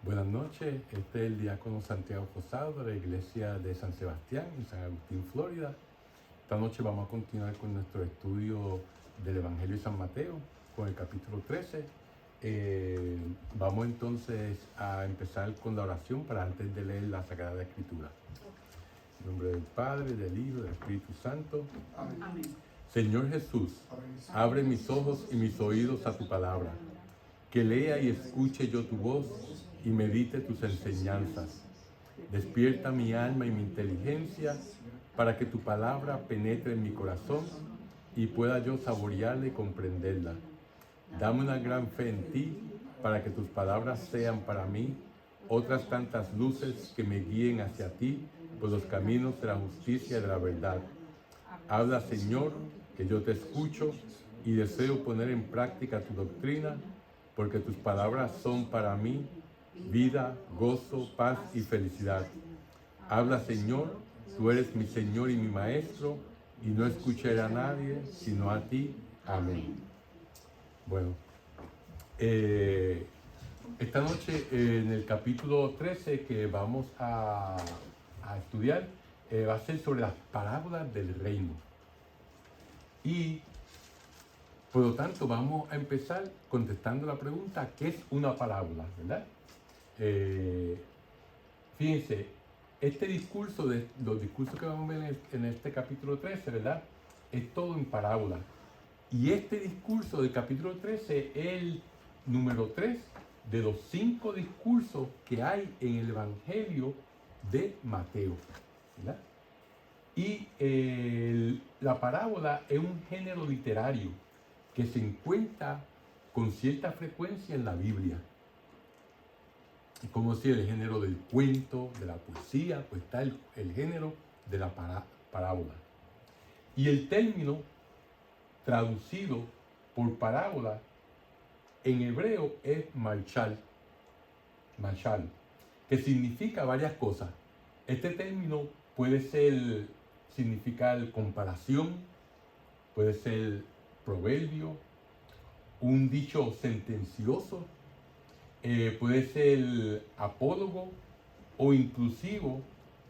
Buenas noches, este es el diácono Santiago Rosado de la iglesia de San Sebastián en San Agustín, Florida. Esta noche vamos a continuar con nuestro estudio del Evangelio de San Mateo, con el capítulo 13. Vamos entonces a empezar con la oración para antes de leer la Sagrada Escritura. En nombre del Padre, del Hijo, del Espíritu Santo. Amén. Señor Jesús, abre mis ojos y mis oídos a tu palabra. Que lea y escuche yo tu voz y medite tus enseñanzas. Despierta mi alma y mi inteligencia para que tu palabra penetre en mi corazón y pueda yo saborearla y comprenderla. Dame una gran fe en ti para que tus palabras sean para mí otras tantas luces que me guíen hacia ti por los caminos de la justicia y de la verdad. Habla, Señor, que yo te escucho y deseo poner en práctica tu doctrina, porque tus palabras son para mí vida, gozo, paz y felicidad. Habla, Señor, tú eres mi Señor y mi Maestro, y no escucharé a nadie sino a ti. Amén. Bueno, esta noche en el capítulo 13 que vamos a estudiar va a ser sobre las parábolas del reino. Y por lo tanto vamos a empezar contestando la pregunta, ¿qué es una parábola? ¿Verdad? Fíjense, este discurso, los discursos que vamos a ver en este capítulo 13, ¿verdad? Es todo en parábola. Y este discurso del capítulo 13 es el número 3 de los 5 discursos que hay en el Evangelio de Mateo, ¿verdad? Y la parábola es un género literario que se encuentra con cierta frecuencia en la Biblia. Como si el género del cuento, de la poesía, pues está el género de la parábola. Y el término traducido por parábola en hebreo es mashal, que significa varias cosas. Este término puede significar comparación, puede ser proverbio, un dicho sentencioso, puede ser apólogo o inclusivo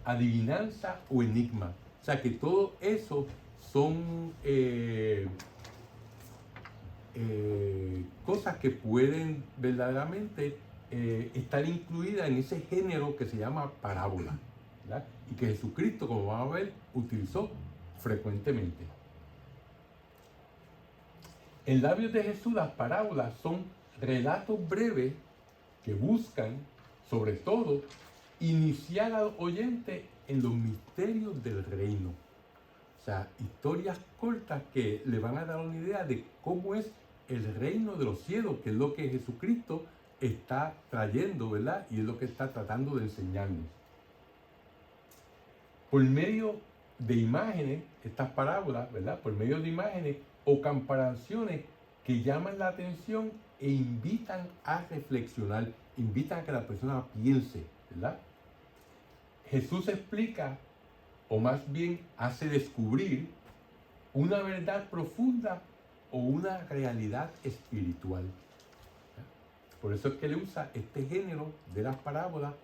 adivinanza o enigma. O sea que todo eso son cosas que pueden verdaderamente estar incluidas en ese género que se llama parábola, ¿verdad? Y que Jesucristo, como vamos a ver, utilizó frecuentemente. En labios de Jesús las parábolas son relatos breves que buscan, sobre todo, iniciar al oyente en los misterios del reino. O sea, historias cortas que le van a dar una idea de cómo es el reino de los cielos, que es lo que Jesucristo está trayendo, ¿verdad? Y es lo que está tratando de enseñarnos. Por medio de imágenes, estas parábolas, ¿verdad? Por medio de imágenes o comparaciones que llaman la atención e invitan a reflexionar, invitan a que la persona piense, ¿verdad? Jesús explica, o más bien hace descubrir, una verdad profunda o una realidad espiritual. Por eso es que le usa este género de las parábolas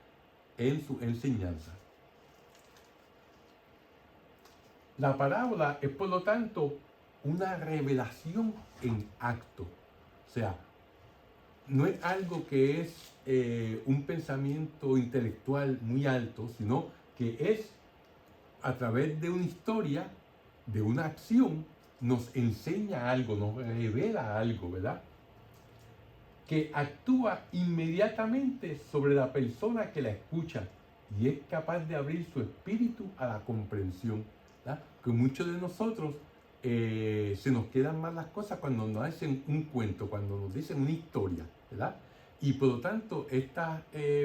en su enseñanza. La parábola es, por lo tanto, una revelación en acto. O sea, no es algo que es un pensamiento intelectual muy alto, sino que es a través de una historia, de una acción, nos enseña algo, nos revela algo, ¿verdad? Que actúa inmediatamente sobre la persona que la escucha y es capaz de abrir su espíritu a la comprensión, ¿verdad? Que muchos de nosotros se nos quedan mal las cosas cuando nos hacen un cuento, cuando nos dicen una historia, ¿verdad? Y por lo tanto, estas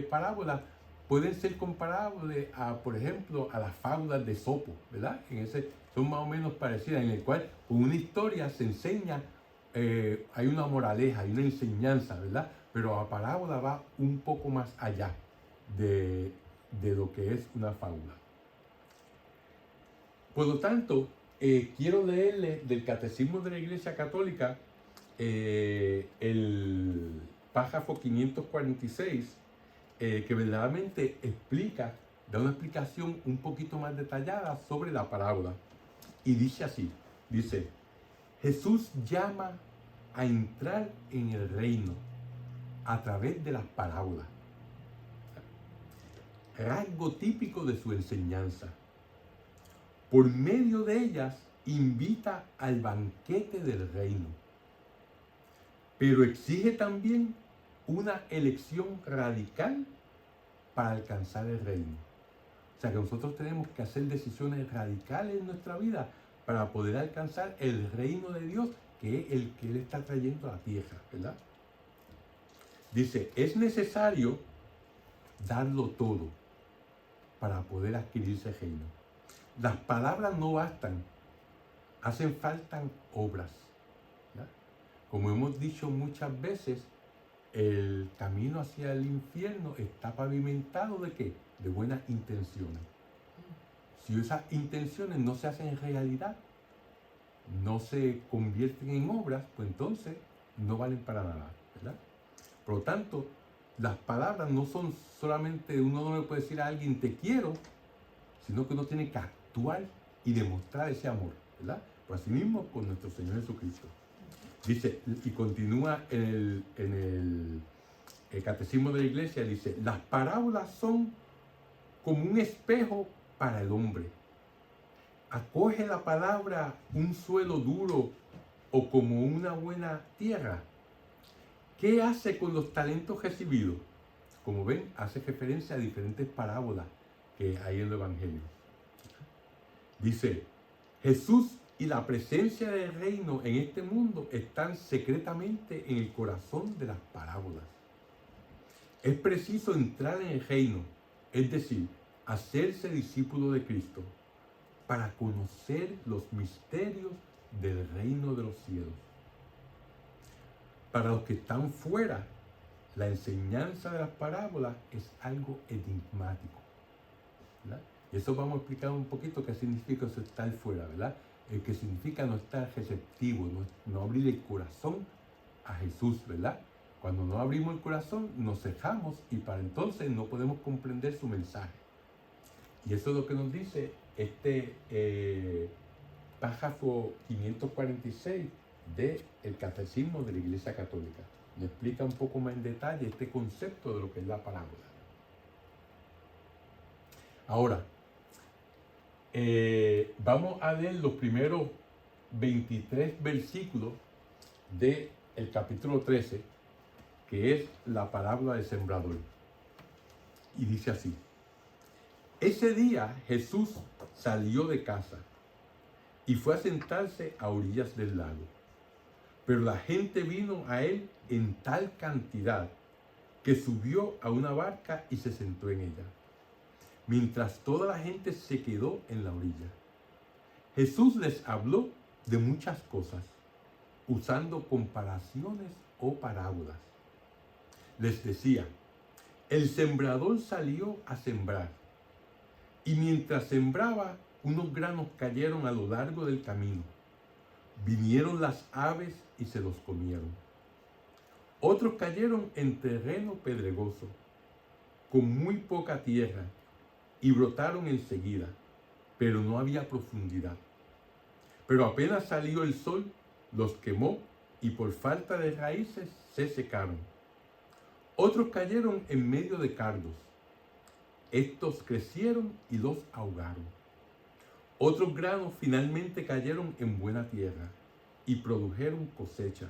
parábolas pueden ser comparables a, por ejemplo, a las fábulas de Esopo, ¿verdad? Son más o menos parecidas, en el cual con una historia se enseña, hay una moraleja, hay una enseñanza, ¿verdad? Pero la parábola va un poco más allá de lo que es una fábula. Por lo tanto, quiero leerles del Catecismo de la Iglesia Católica el párrafo 546 que verdaderamente da una explicación un poquito más detallada sobre la parábola. Y dice así, dice, Jesús llama a entrar en el reino a través de las parábolas, rasgo típico de su enseñanza. Por medio de ellas invita al banquete del reino, pero exige también una elección radical para alcanzar el reino. O sea que nosotros tenemos que hacer decisiones radicales en nuestra vida para poder alcanzar el reino de Dios, que es el que Él está trayendo a la tierra, ¿verdad? Dice, es necesario darlo todo para poder adquirir ese reino. Las palabras no bastan, hacen falta obras, ¿verdad? Como hemos dicho muchas veces, el camino hacia el infierno está pavimentado ¿de qué? De buenas intenciones. Si esas intenciones no se hacen realidad, no se convierten en obras, pues entonces no valen para nada, ¿verdad? Por lo tanto, las palabras no son solamente, uno no le puede decir a alguien te quiero, sino que uno tiene que actuar y demostrar ese amor, ¿verdad? Por así mismo con nuestro Señor Jesucristo. Dice, y continúa en el Catecismo de la Iglesia, dice, las parábolas son como un espejo para el hombre. Acoge la palabra un suelo duro o como una buena tierra. ¿Qué hace con los talentos recibidos? Como ven, hace referencia a diferentes parábolas que hay en el Evangelio. Dice, Jesús y la presencia del reino en este mundo están secretamente en el corazón de las parábolas. Es preciso entrar en el reino, es decir, hacerse discípulo de Cristo, para conocer los misterios del reino de los cielos. Para los que están fuera, la enseñanza de las parábolas es algo enigmático, ¿verdad? Y eso vamos a explicar un poquito qué significa eso estar fuera, ¿verdad? Que significa no estar receptivo, no abrir el corazón a Jesús, ¿verdad? Cuando no abrimos el corazón, nos cejamos y para entonces no podemos comprender su mensaje. Y eso es lo que nos dice este párrafo 546 del Catecismo de la Iglesia Católica. Me explica un poco más en detalle este concepto de lo que es la parábola. Ahora, vamos a leer los primeros 23 versículos del capítulo 13, que es la parábola del sembrador. Y dice así: ese día Jesús salió de casa y fue a sentarse a orillas del lago. Pero la gente vino a él en tal cantidad que subió a una barca y se sentó en ella, mientras toda la gente se quedó en la orilla. Jesús les habló de muchas cosas, usando comparaciones o parábolas. Les decía, el sembrador salió a sembrar, y mientras sembraba, unos granos cayeron a lo largo del camino. Vinieron las aves y se los comieron. Otros cayeron en terreno pedregoso, con muy poca tierra, y brotaron enseguida, pero no había profundidad. Pero apenas salió el sol, los quemó y por falta de raíces se secaron. Otros cayeron en medio de cardos. Estos crecieron y los ahogaron. Otros granos finalmente cayeron en buena tierra y produjeron cosecha,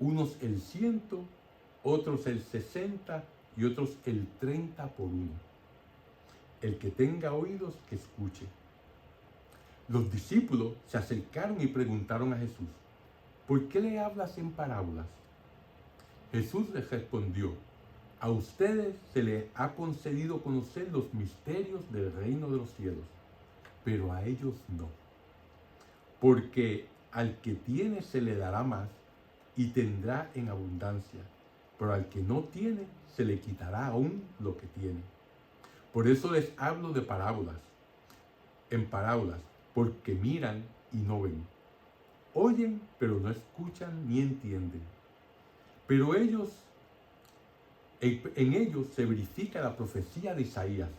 unos el 100, otros el 60 y otros el 30 por uno. El que tenga oídos, que escuche. Los discípulos se acercaron y preguntaron a Jesús, ¿por qué le hablas en parábolas? Jesús les respondió, a ustedes se les ha concedido conocer los misterios del reino de los cielos, pero a ellos no. Porque al que tiene se le dará más y tendrá en abundancia, pero al que no tiene se le quitará aún lo que tiene. Por eso les hablo de parábolas, en parábolas, porque miran y no ven, oyen pero no escuchan ni entienden. Pero ellos En ellos se verifica la profecía de Isaías.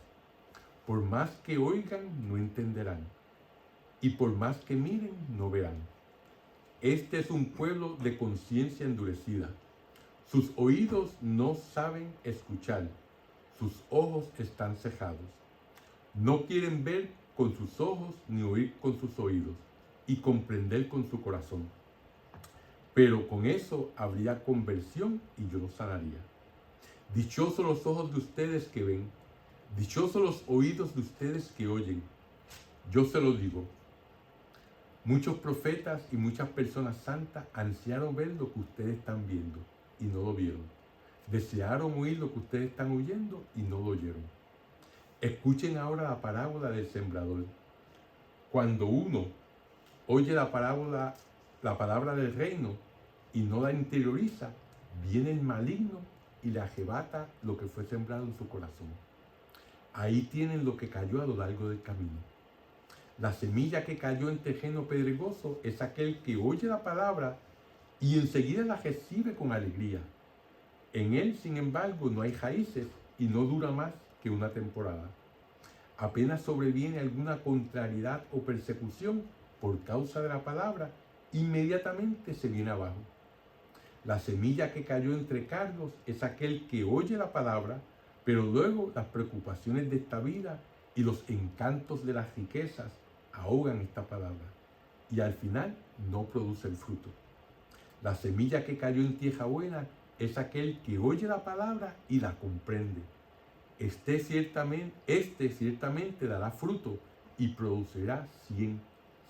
Por más que oigan, no entenderán. Y por más que miren, no verán. Este es un pueblo de conciencia endurecida. Sus oídos no saben escuchar. Sus ojos están cegados. No quieren ver con sus ojos ni oír con sus oídos y comprender con su corazón. Pero con eso habría conversión y yo los sanaría. Dichosos los ojos de ustedes que ven, dichosos los oídos de ustedes que oyen. Yo se lo digo, muchos profetas y muchas personas santas ansiaron ver lo que ustedes están viendo y no lo vieron. Desearon oír lo que ustedes están oyendo y no lo oyeron. Escuchen ahora la parábola del sembrador. Cuando uno oye la palabra del reino y no la interioriza, viene el maligno y le arrebata lo que fue sembrado en su corazón. Ahí tienen lo que cayó a lo largo del camino. La semilla que cayó en terreno pedregoso es aquel que oye la palabra y enseguida la recibe con alegría. En él, sin embargo, no hay raíces y no dura más que una temporada. Apenas sobreviene alguna contrariedad o persecución por causa de la palabra, inmediatamente se viene abajo. La semilla que cayó entre cardos es aquel que oye la palabra, pero luego las preocupaciones de esta vida y los encantos de las riquezas ahogan esta palabra y al final no produce el fruto. La semilla que cayó en tierra buena es aquel que oye la palabra y la comprende. Este ciertamente dará fruto y producirá 100,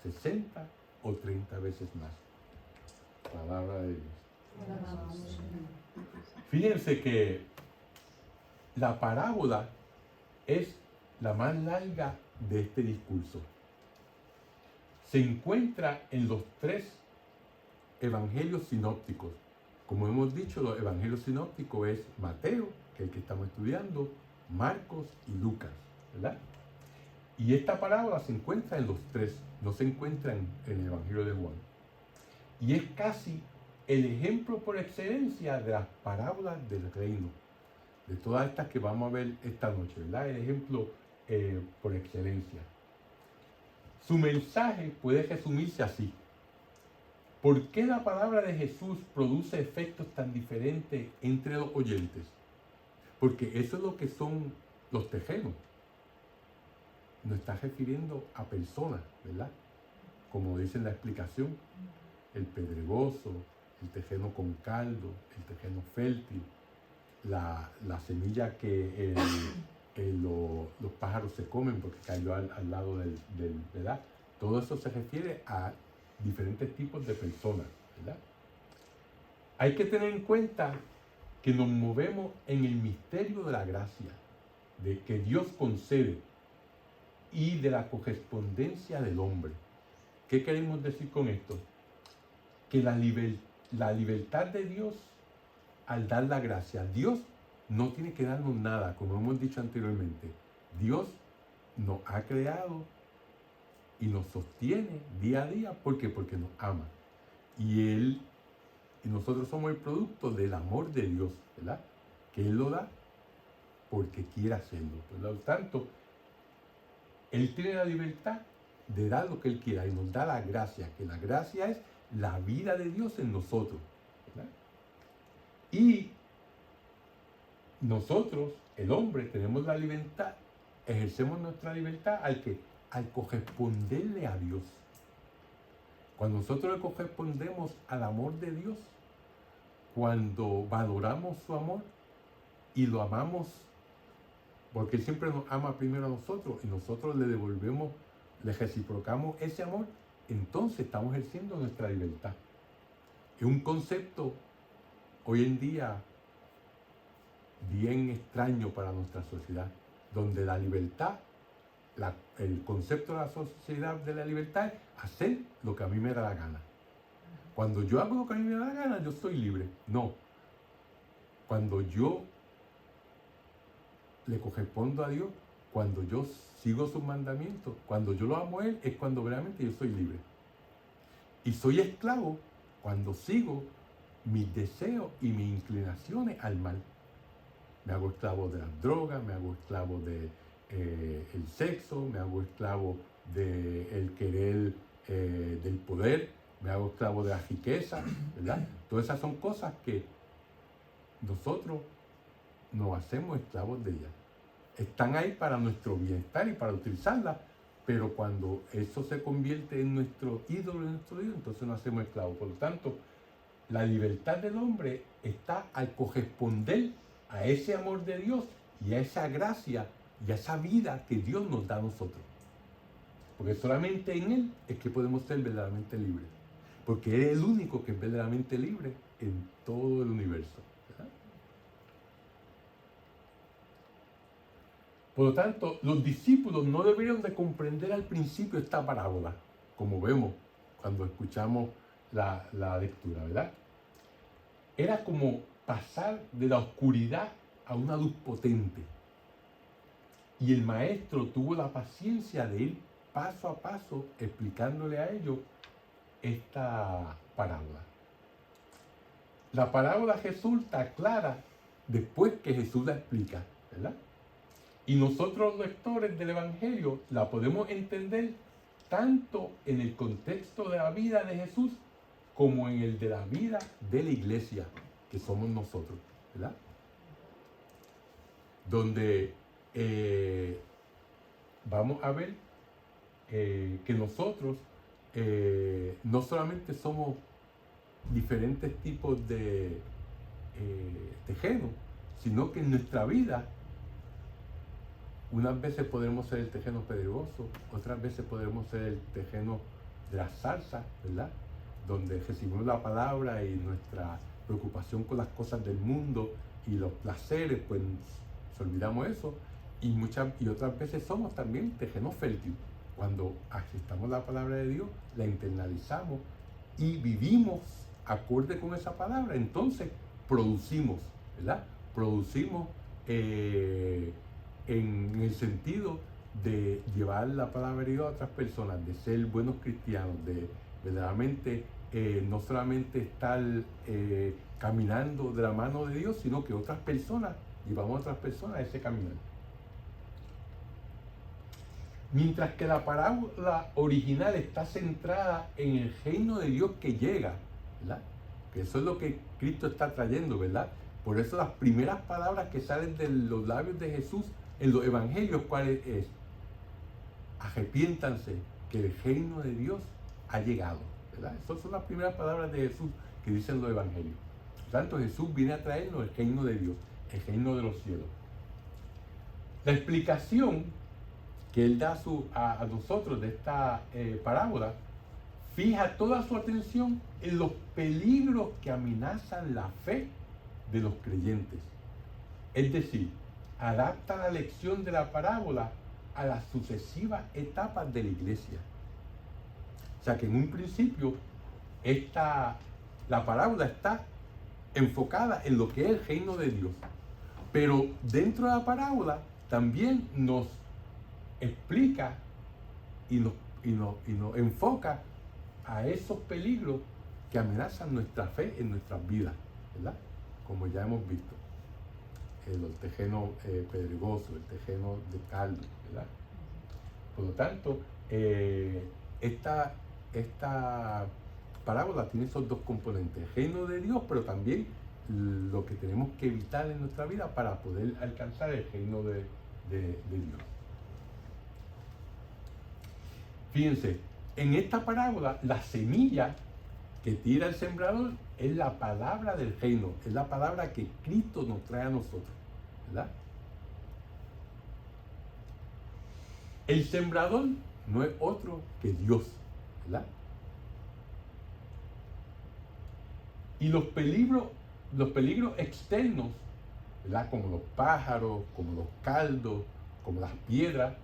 60 o 30 veces más. Palabra de Dios. Fíjense que la parábola es la más larga de este discurso. Se encuentra en los 3 evangelios sinópticos. Como hemos dicho, los evangelios sinópticos es Mateo, que es el que estamos estudiando, Marcos y Lucas, ¿verdad? Y esta parábola se encuentra en los 3, no se encuentra en el evangelio de Juan. Y es casi el ejemplo por excelencia de las parábolas del reino, de todas estas que vamos a ver esta noche, ¿verdad? El ejemplo por excelencia. Su mensaje puede resumirse así. ¿Por qué la palabra de Jesús produce efectos tan diferentes entre los oyentes? Porque eso es lo que son los terrenos. Nos está refiriendo a personas, ¿verdad? Como dice en la explicación, el pedregoso, el terreno con caldo, el terreno fértil, la semilla que los pájaros se comen porque cayó al lado del, ¿verdad? Todo eso se refiere a diferentes tipos de personas, ¿verdad? Hay que tener en cuenta que nos movemos en el misterio de la gracia, de que Dios concede y de la correspondencia del hombre. ¿Qué queremos decir con esto? Que la libertad de Dios al dar la gracia. Dios no tiene que darnos nada, como hemos dicho anteriormente. Dios nos ha creado y nos sostiene día a día. ¿Por qué? Porque nos ama. Y nosotros somos el producto del amor de Dios, ¿verdad? Que Él lo da porque quiere hacerlo. Por lo tanto, Él tiene la libertad de dar lo que Él quiera y nos da la gracia, que la gracia es la vida de Dios en nosotros, ¿verdad? Y nosotros, el hombre, tenemos la libertad, ejercemos nuestra libertad al corresponderle a Dios. Cuando nosotros le correspondemos al amor de Dios, cuando valoramos su amor y lo amamos, porque Él siempre nos ama primero a nosotros y nosotros le devolvemos, le reciprocamos ese amor, entonces estamos ejerciendo nuestra libertad. Es un concepto hoy en día bien extraño para nuestra sociedad, donde la libertad, el concepto de la sociedad de la libertad es hacer lo que a mí me da la gana. Cuando yo hago lo que a mí me da la gana, yo soy libre. No. Cuando yo le correspondo a Dios, cuando yo sigo sus mandamientos, cuando yo lo amo a Él, es cuando realmente yo soy libre. Y soy esclavo cuando sigo mis deseos y mis inclinaciones al mal. Me hago esclavo de las drogas, me hago esclavo de el sexo, me hago esclavo del querer del poder, me hago esclavo de la riqueza, ¿verdad? Todas esas son cosas que nosotros nos hacemos esclavos de ellas. Están ahí para nuestro bienestar y para utilizarlas, pero cuando eso se convierte en nuestro ídolo, entonces nos hacemos esclavos. Por lo tanto, la libertad del hombre está al corresponder a ese amor de Dios y a esa gracia y a esa vida que Dios nos da a nosotros. Porque solamente en Él es que podemos ser verdaderamente libres. Porque Él es el único que es verdaderamente libre en todo el universo, ¿verdad? Por lo tanto, los discípulos no deberían de comprender al principio esta parábola, como vemos cuando escuchamos la lectura, ¿verdad? Era como pasar de la oscuridad a una luz potente. Y el maestro tuvo la paciencia de ir paso a paso explicándole a ellos esta parábola. La parábola resulta clara después que Jesús la explica, ¿verdad? Y nosotros, lectores del Evangelio, la podemos entender tanto en el contexto de la vida de Jesús como en el de la vida de la iglesia, que somos nosotros, ¿verdad? Donde vamos a ver que nosotros no solamente somos diferentes tipos de tejenos, sino que en nuestra vida unas veces podremos ser el tejeno pedregoso, otras veces podremos ser el tejeno de la salsa, ¿verdad? Donde recibimos la palabra y nuestra preocupación con las cosas del mundo y los placeres, pues nos olvidamos eso. Y otras veces somos también tejeno fértil. Cuando aceptamos la palabra de Dios, la internalizamos y vivimos acorde con esa palabra, entonces producimos, ¿verdad? Producimos en el sentido de llevar la palabra de Dios a otras personas, de ser buenos cristianos, de verdaderamente no solamente estar caminando de la mano de Dios, sino que otras personas, llevamos a otras personas a ese caminar. Mientras que la parábola original está centrada en el reino de Dios que llega, ¿verdad? Que eso es lo que Cristo está trayendo, ¿verdad? Por eso las primeras palabras que salen de los labios de Jesús en los evangelios, ¿cuál es? Arrepiéntanse, que el reino de Dios ha llegado, ¿verdad? Esas son las primeras palabras de Jesús que dicen los evangelios. Por tanto, Jesús viene a traernos el reino de Dios, el reino de los cielos. La explicación que Él da a nosotros de esta parábola fija toda su atención en los peligros que amenazan la fe de los creyentes. Es decir, adapta la lección de la parábola a las sucesivas etapas de la iglesia. O sea que en un principio la parábola está enfocada en lo que es el reino de Dios. Pero dentro de la parábola también nos explica y nos enfoca a esos peligros que amenazan nuestra fe en nuestras vidas, ¿verdad? Como ya hemos visto, el tejeno pedregoso, el tejeno de caldo, ¿verdad? Por lo tanto, esta parábola tiene esos dos componentes, el reino de Dios, pero también lo que tenemos que evitar en nuestra vida para poder alcanzar el reino de Dios. Fíjense, en esta parábola, la semilla que tira el sembrador es la palabra del reino, es la palabra que Cristo nos trae a nosotros, ¿verdad? El sembrador no es otro que Dios, ¿verdad? Y los peligros externos, ¿verdad? Como los pájaros, como los caldos, como las piedras,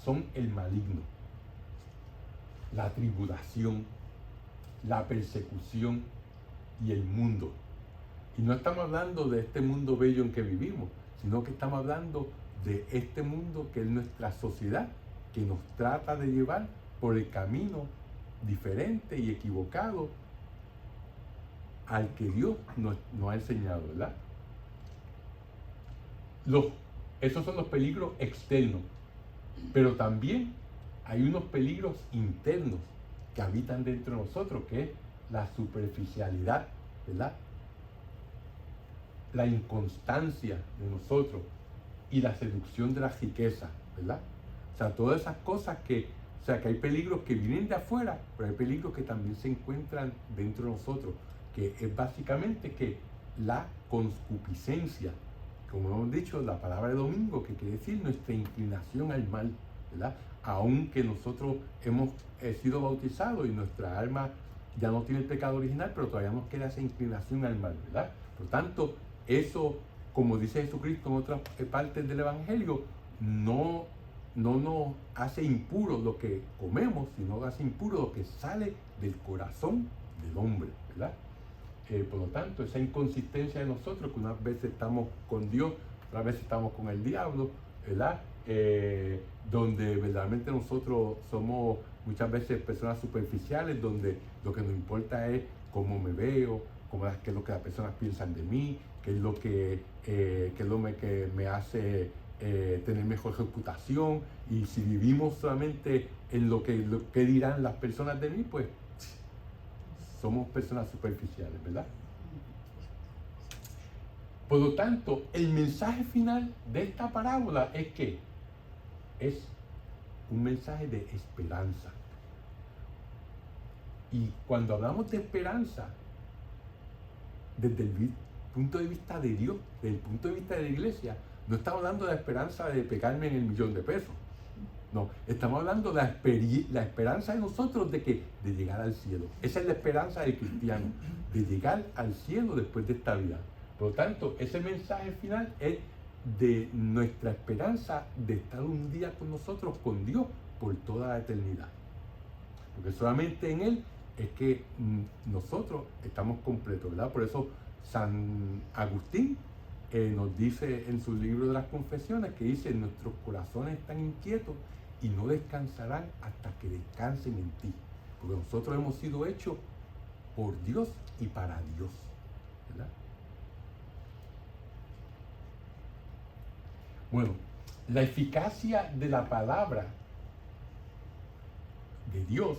son el maligno, la tribulación, la persecución y el mundo. Y no estamos hablando de este mundo bello en que vivimos, sino que estamos hablando de este mundo que es nuestra sociedad, que nos trata de llevar por el camino diferente y equivocado al que Dios nos ha enseñado, ¿verdad? Los, esos son los peligros externos, pero también hay unos peligros internos que habitan dentro de nosotros, que es la superficialidad, ¿verdad? La inconstancia de nosotros y la seducción de la riqueza, ¿verdad? O sea, todas esas cosas que, o sea, que hay peligros que vienen de afuera, pero hay peligros que también se encuentran dentro de nosotros, que es básicamente que la concupiscencia, como hemos dicho, la palabra de domingo, que quiere decir nuestra inclinación al mal, ¿verdad? Aunque nosotros hemos sido bautizados y nuestra alma ya no tiene el pecado original, pero todavía nos queda esa inclinación al mal, ¿verdad? Por tanto, eso, como dice Jesucristo en otras partes del Evangelio, no nos hace impuros lo que comemos, sino hace impuro lo que sale del corazón del hombre, ¿verdad? Por lo tanto, esa inconsistencia de nosotros, que unas veces estamos con Dios, otras veces estamos con el diablo, ¿verdad? Donde verdaderamente nosotros somos muchas veces personas superficiales, donde lo que nos importa es cómo me veo, qué es lo que las personas piensan de mí, qué es lo que me hace tener mejor reputación, y si vivimos solamente en lo que dirán las personas de mí, pues somos personas superficiales, ¿verdad? Por lo tanto, el mensaje final de esta parábola es que es un mensaje de esperanza. Y cuando hablamos de esperanza, desde el punto de vista de Dios, desde el punto de vista de la iglesia, no estamos hablando de la esperanza de pegarme en el millón de pesos. No, estamos hablando de la esperanza de nosotros de llegar al cielo. Esa es la esperanza del cristiano, de llegar al cielo después de esta vida. Por lo tanto, ese mensaje final es de nuestra esperanza de estar un día con nosotros, con Dios, por toda la eternidad. Porque solamente en Él es que nosotros estamos completos, ¿verdad? Por eso San Agustín nos dice en su libro de las Confesiones, que dice: nuestros corazones están inquietos y no descansarán hasta que descansen en ti. Porque nosotros hemos sido hechos por Dios y para Dios, ¿verdad? Bueno, la eficacia de la palabra de Dios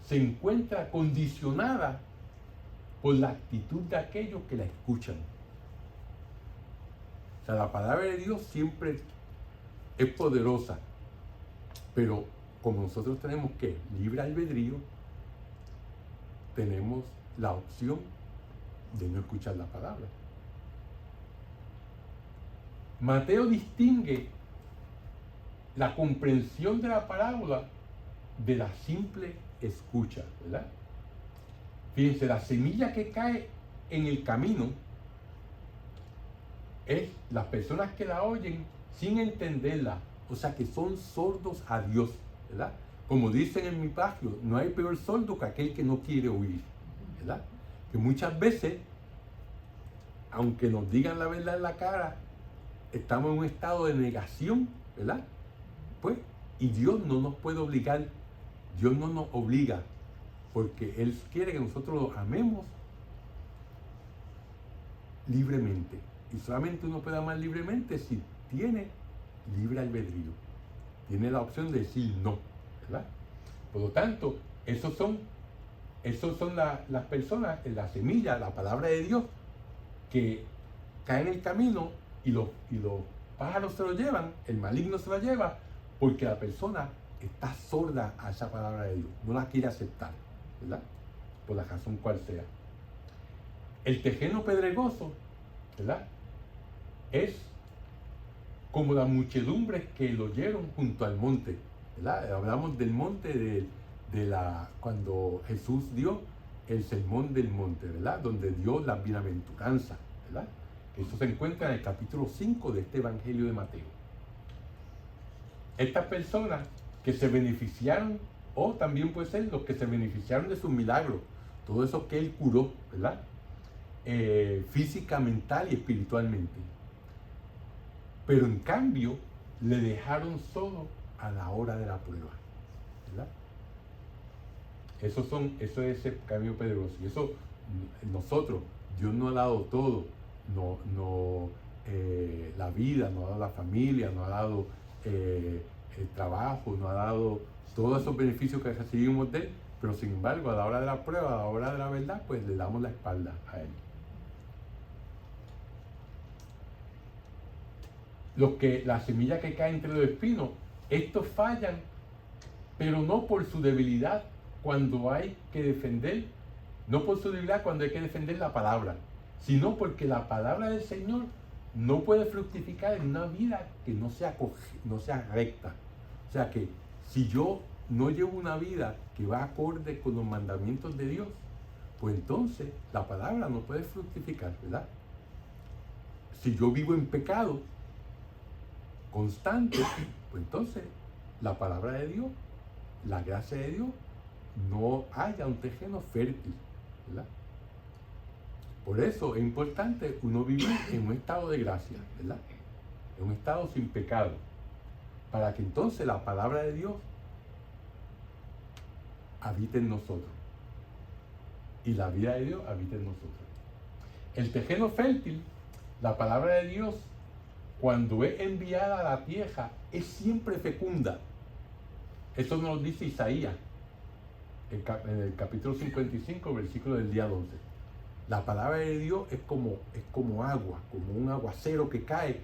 se encuentra condicionada por la actitud de aquellos que la escuchan. O sea, la palabra de Dios siempre es poderosa, pero como nosotros tenemos libre albedrío, tenemos la opción de no escuchar la palabra. Mateo distingue la comprensión de la parábola de la simple escucha, ¿verdad? Fíjense, la semilla que cae en el camino es las personas que la oyen sin entenderla, o sea, que son sordos a Dios, ¿verdad? Como dicen en mi barrio, no hay peor sordo que aquel que no quiere oír, ¿verdad? Que muchas veces, aunque nos digan la verdad en la cara, estamos en un estado de negación, ¿verdad? Pues, y Dios no nos puede obligar, Dios no nos obliga, porque Él quiere que nosotros lo amemos libremente. Y solamente uno puede amar libremente si tiene libre albedrío, tiene la opción de decir no, ¿verdad? Por lo tanto, esos son las personas, la semilla, la palabra de Dios, que caen en el camino y los pájaros se lo llevan, el maligno se la lleva, porque la persona está sorda a esa palabra de Dios, no la quiere aceptar, ¿verdad? Por la razón cual sea. El terreno pedregoso, ¿verdad?, es como la muchedumbre que lo oyeron junto al monte, ¿verdad? Hablamos del monte cuando Jesús dio el sermón del monte, ¿verdad?, donde dio la bienaventuranza, ¿verdad? Eso se encuentra en el capítulo 5 de este Evangelio de Mateo. Estas personas que se beneficiaron, o también puede ser los que se beneficiaron de sus milagros, todo eso que Él curó, ¿verdad?, física, mental y espiritualmente. Pero en cambio, le dejaron solo a la hora de la prueba, ¿verdad? Eso es el camino pedregoso. Y eso nosotros, Dios nos ha dado todo. la vida, nos ha dado la familia, nos ha dado el trabajo, nos ha dado todos esos beneficios que recibimos de Él, pero sin embargo a la hora de la prueba, a la hora de la verdad, pues le damos la espalda a Él. La semilla que cae entre los espinos, estos fallan, pero no por su debilidad cuando hay que defender, no por su debilidad cuando hay que defender la palabra, sino porque la palabra del Señor no puede fructificar en una vida que no sea recta. O sea que si yo no llevo una vida que va acorde con los mandamientos de Dios, pues entonces la palabra no puede fructificar, ¿verdad? Si yo vivo en pecado constante, pues entonces la palabra de Dios, la gracia de Dios, no haya un terreno fértil, ¿verdad? Por eso es importante uno vivir en un estado de gracia, ¿verdad? En un estado sin pecado, para que entonces la palabra de Dios habite en nosotros y la vida de Dios habite en nosotros. El terreno fértil, la palabra de Dios, cuando es enviada a la tierra, es siempre fecunda. Eso nos lo dice Isaías, en el capítulo 55, versículo del día 12. La palabra de Dios es como agua, como un aguacero que cae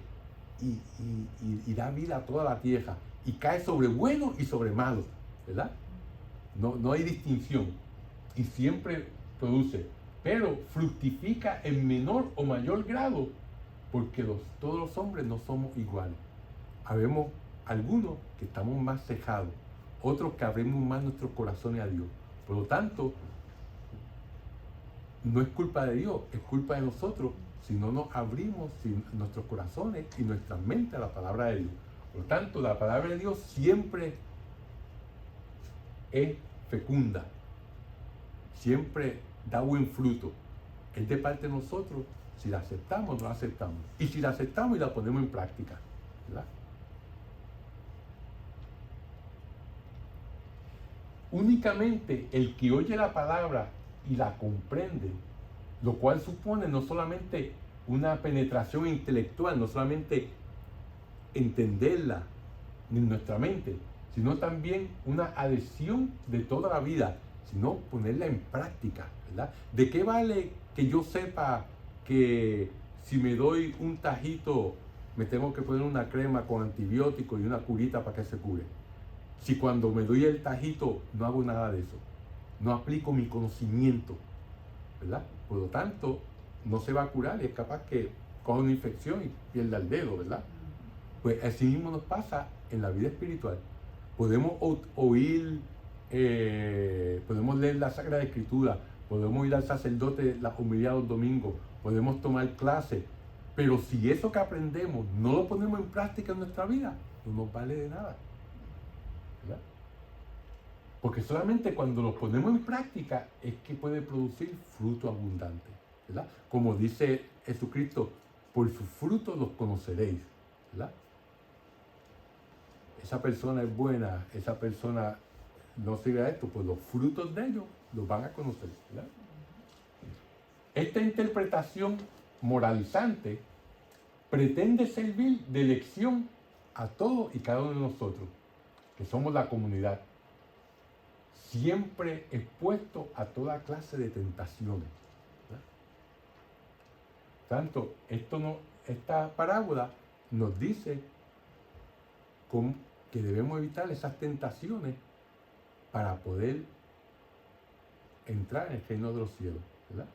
y da vida a toda la tierra. Y cae sobre buenos y sobre malos, ¿verdad? No hay distinción. Y siempre produce. Pero fructifica en menor o mayor grado, porque todos los hombres no somos iguales. Habemos algunos que estamos más cejados, otros que abrimos más nuestros corazones a Dios. Por lo tanto, no es culpa de Dios, es culpa de nosotros si no nos abrimos nuestros corazones y nuestras mentes a la palabra de Dios. Por lo tanto, la palabra de Dios siempre es fecunda, siempre da buen fruto. Es de parte de nosotros si la aceptamos o no la aceptamos. Y si la aceptamos y la ponemos en práctica, ¿verdad? Únicamente el que oye la palabra y la comprende, lo cual supone no solamente una penetración intelectual, no solamente entenderla en nuestra mente, sino también una adhesión de toda la vida, sino ponerla en práctica, ¿verdad? ¿De qué vale que yo sepa que si me doy un tajito me tengo que poner una crema con antibióticos y una curita para que se cure? Si cuando me doy el tajito no hago nada de eso, no aplico mi conocimiento, ¿verdad? Por lo tanto, no se va a curar y es capaz que coja una infección y pierda el dedo, ¿verdad? Pues así mismo nos pasa en la vida espiritual. Podemos oír, podemos leer la Sagrada Escritura, podemos ir al sacerdote la homilía los domingos, podemos tomar clases, pero si eso que aprendemos no lo ponemos en práctica en nuestra vida, no nos vale de nada, ¿verdad? Porque solamente cuando lo ponemos en práctica es que puede producir fruto abundante, ¿verdad? Como dice Jesucristo, por sus frutos los conoceréis, ¿verdad? Esa persona es buena, esa persona no sirve a esto, pues los frutos de ellos los van a conocer, ¿verdad? Esta interpretación moralizante pretende servir de lección a todos y cada uno de nosotros, que somos la comunidad, siempre expuesto a toda clase de tentaciones, ¿verdad? Tanto, esta parábola nos dice que debemos evitar esas tentaciones para poder entrar en el reino de los cielos, ¿verdad?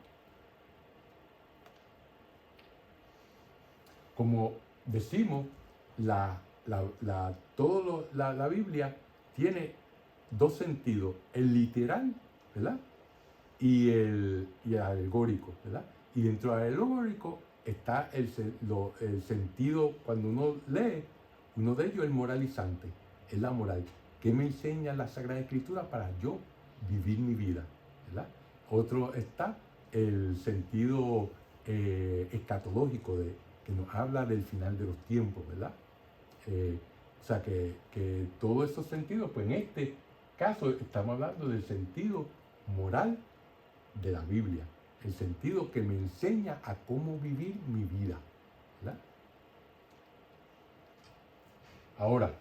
Como decimos, la Biblia tiene dos sentidos, el literal, ¿verdad? Y el alegórico, ¿verdad? Y dentro del alegórico está el sentido, cuando uno lee, uno de ellos es el moralizante, es la moral. ¿Qué me enseña la Sagrada Escritura para yo vivir mi vida, ¿verdad? Otro está el sentido escatológico, que nos habla del final de los tiempos, ¿verdad? O sea que todos esos sentidos, pues en este caso estamos hablando del sentido moral de la Biblia, el sentido que me enseña a cómo vivir mi vida, ¿verdad? Ahora,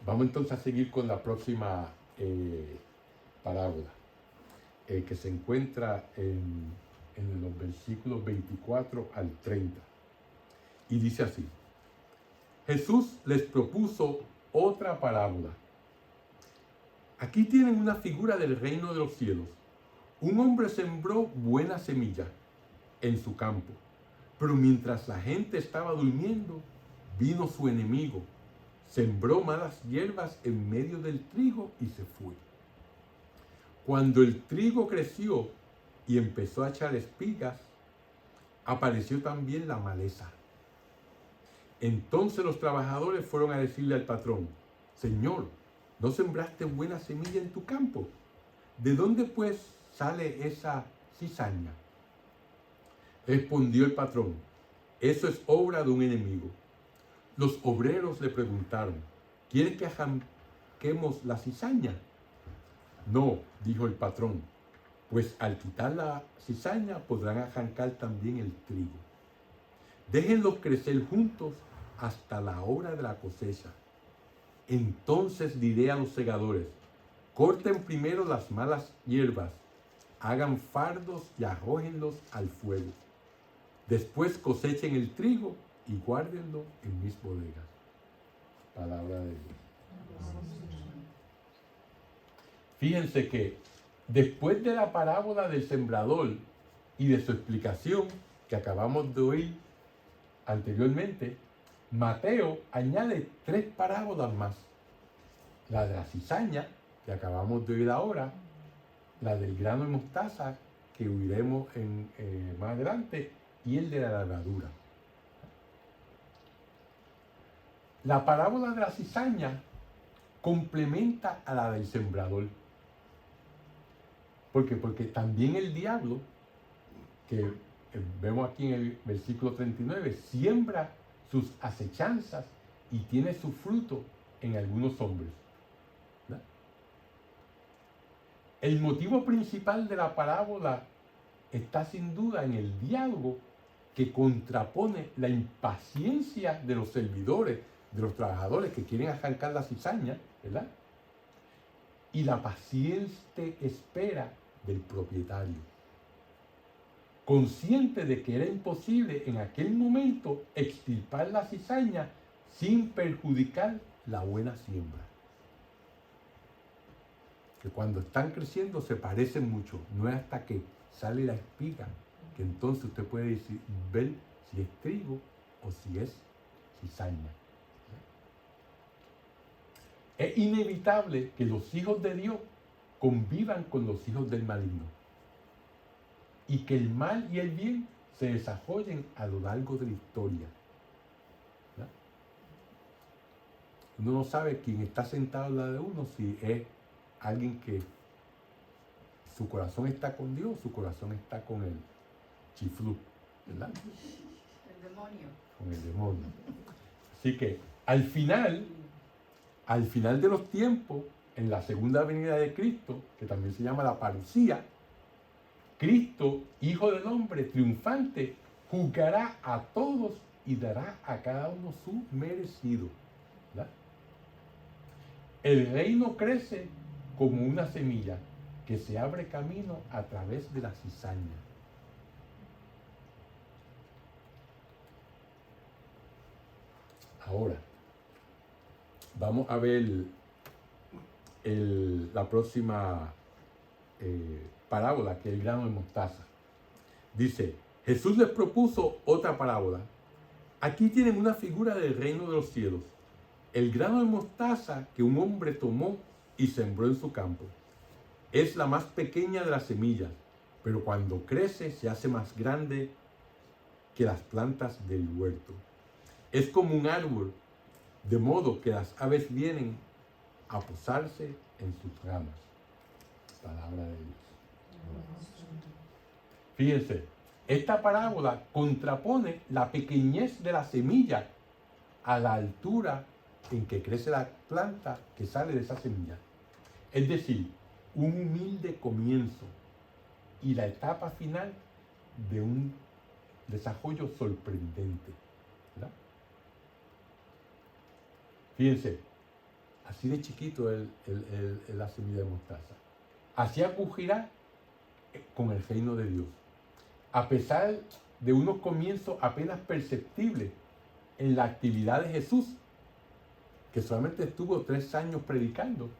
vamos entonces a seguir con la próxima parábola, que se encuentra en los versículos 24 al 30. Y dice así: Jesús les propuso otra parábola. Aquí tienen una figura del reino de los cielos. Un hombre sembró buena semilla en su campo, pero mientras la gente estaba durmiendo, vino su enemigo, sembró malas hierbas en medio del trigo y se fue. Cuando el trigo creció y empezó a echar espigas, apareció también la maleza. Entonces los trabajadores fueron a decirle al patrón: Señor, ¿no sembraste buena semilla en tu campo? ¿De dónde pues sale esa cizaña? Respondió el patrón: eso es obra de un enemigo. Los obreros le preguntaron: ¿quieres que arranquemos la cizaña? No, dijo el patrón, pues al quitar la cizaña podrán arrancar también el trigo. Déjenlos crecer juntos hasta la hora de la cosecha. Entonces diré a los segadores: corten primero las malas hierbas, hagan fardos y arrójenlos al fuego. Después cosechen el trigo y guárdenlo en mis bodegas. Palabra de Dios. Fíjense que después de la parábola del sembrador y de su explicación que acabamos de oír anteriormente, Mateo añade 3 parábolas más. La de la cizaña, que acabamos de oír ahora, la del grano de mostaza, que oiremos más adelante, y el de la levadura. La parábola de la cizaña complementa a la del sembrador. ¿Por qué? Porque también el diablo, que vemos aquí en el versículo 39, siembra sus acechanzas y tiene su fruto en algunos hombres. ¿Verdad? El motivo principal de la parábola está sin duda en el diálogo que contrapone la impaciencia de los servidores, de los trabajadores que quieren arrancar la cizaña, ¿verdad? Y la paciente espera del propietario, consciente de que era imposible en aquel momento extirpar la cizaña sin perjudicar la buena siembra. Que cuando están creciendo se parecen mucho, no es hasta que sale la espiga que entonces usted puede ver si es trigo o si es cizaña. Es inevitable que los hijos de Dios convivan con los hijos del maligno y que el mal y el bien se desarrollen a lo largo de la historia. ¿Verdad? Uno no sabe quién está sentado al lado de uno, si es alguien que su corazón está con Dios, su corazón está con el chiflú, ¿verdad? El demonio. Con el demonio. Así que al final de los tiempos, en la segunda venida de Cristo, que también se llama la parucía, Cristo, Hijo del Hombre, triunfante, juzgará a todos y dará a cada uno su merecido. ¿Verdad? El reino crece como una semilla que se abre camino a través de la cizaña. Ahora, vamos a ver la próxima parábola, que es el grano de mostaza. Dice: Jesús les propuso otra parábola. Aquí tienen una figura del reino de los cielos. El grano de mostaza que un hombre tomó y sembró en su campo. Es la más pequeña de las semillas, pero cuando crece se hace más grande que las plantas del huerto. Es como un árbol, de modo que las aves vienen a posarse en sus ramas. Palabra de Dios. Fíjense, esta parábola contrapone la pequeñez de la semilla a la altura en que crece la planta que sale de esa semilla. Es decir, un humilde comienzo y la etapa final de un desarrollo sorprendente. ¿Verdad? Fíjense, Así de chiquito es la semilla de mostaza. Así acogirá con el reino de Dios. A pesar de unos comienzos apenas perceptibles en la actividad de Jesús, que solamente estuvo 3 años predicando,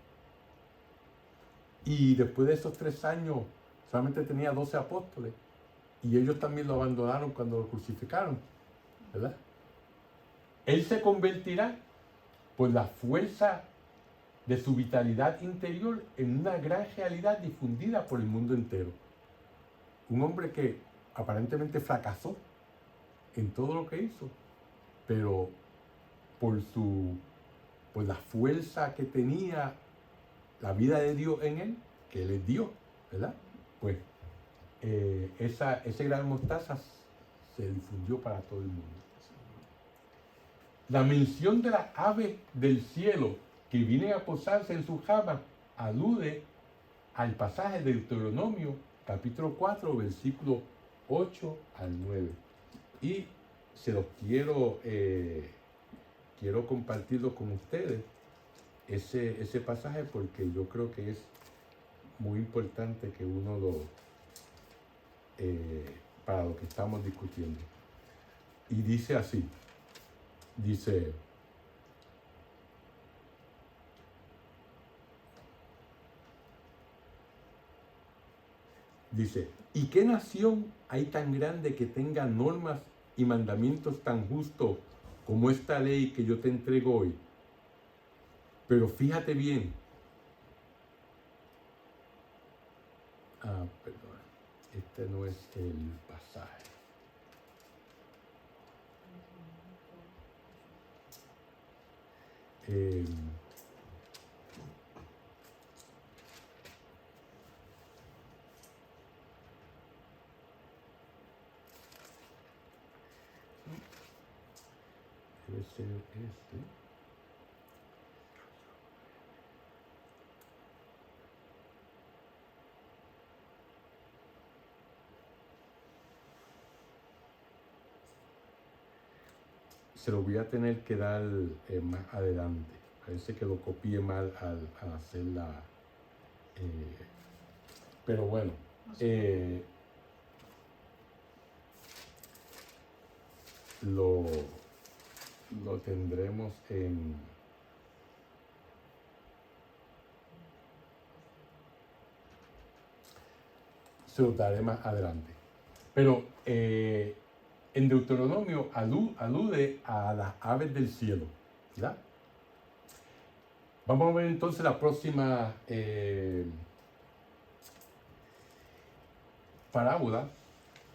y después de esos 3 años solamente tenía 12 apóstoles, y ellos también lo abandonaron cuando lo crucificaron, ¿verdad? Él se convertirá por la fuerza de su vitalidad interior en una gran realidad difundida por el mundo entero. Un hombre que aparentemente fracasó en todo lo que hizo, pero por la fuerza que tenía la vida de Dios en él, que él es Dios, ¿verdad? Pues ese gran mostaza se difundió para todo el mundo. La mención de las aves del cielo que vienen a posarse en sus ramas alude al pasaje de Deuteronomio capítulo 4, versículo 8 al 9. Y se los quiero compartirlo con ustedes, ese pasaje, porque yo creo que es muy importante que uno para lo que estamos discutiendo. Y dice así, dice: ¿y qué nación hay tan grande que tenga normas y mandamientos tan justos como esta ley que yo te entrego hoy? Pero fíjate bien. Perdón, este no es el pasaje. Debe ser este. Se lo voy a tener que dar más adelante. Parece que lo copié mal al hacer pero bueno. Lo tendremos se lo daré más adelante. Pero en Deuteronomio alude a las aves del cielo, ¿verdad? Vamos a ver entonces la próxima parábola,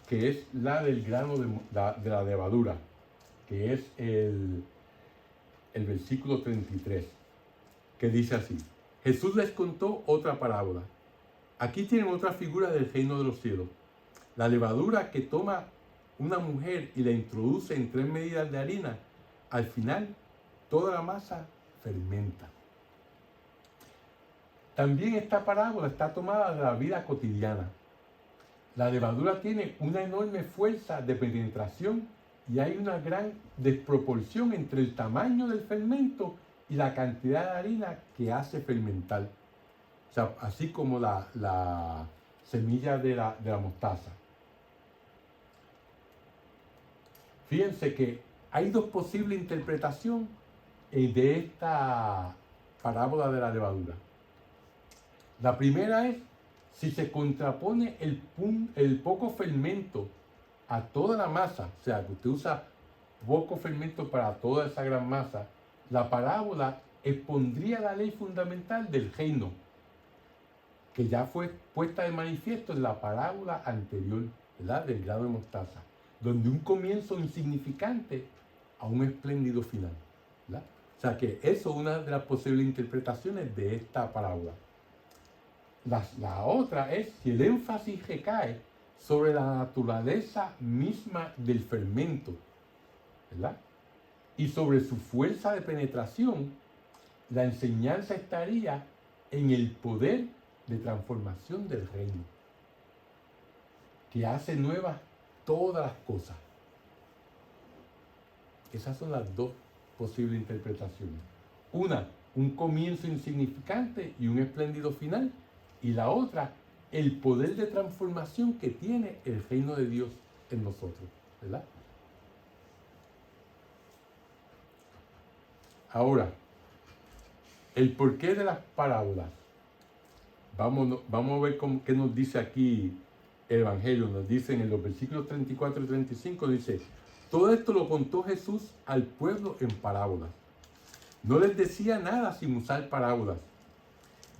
que es la del grano de la levadura, que es el versículo 33, que dice así: Jesús les contó otra parábola. Aquí tienen otra figura del reino de los cielos. La levadura que toma una mujer y la introduce en 3 medidas de harina, al final toda la masa fermenta. También esta parábola está tomada de la vida cotidiana. La levadura tiene una enorme fuerza de penetración y hay una gran desproporción entre el tamaño del fermento y la cantidad de harina que hace fermentar. O sea, así como la semilla de la mostaza. Fíjense que hay 2 posibles interpretaciones de esta parábola de la levadura. La primera es si se contrapone el poco fermento a toda la masa, o sea, que usted usa poco fermento para toda esa gran masa. La parábola expondría la ley fundamental del reino, que ya fue puesta de manifiesto en la parábola anterior, ¿verdad?, del grano de mostaza, donde un comienzo insignificante a un espléndido final, ¿verdad? O sea que eso es una de las posibles interpretaciones de esta parábola. La otra es si el énfasis recae sobre la naturaleza misma del fermento, ¿verdad?, y sobre su fuerza de penetración. La enseñanza estaría en el poder de transformación del reino, que hace nuevas todas las cosas. Esas son las 2 posibles interpretaciones. Una, un comienzo insignificante y un espléndido final. Y la otra, el poder de transformación que tiene el reino de Dios en nosotros, ¿verdad? Ahora, el porqué de las parábolas. Vamos a ver qué nos dice aquí el Evangelio. Nos dice en los versículos 34 y 35, dice, todo esto lo contó Jesús al pueblo en parábolas. No les decía nada sin usar parábolas.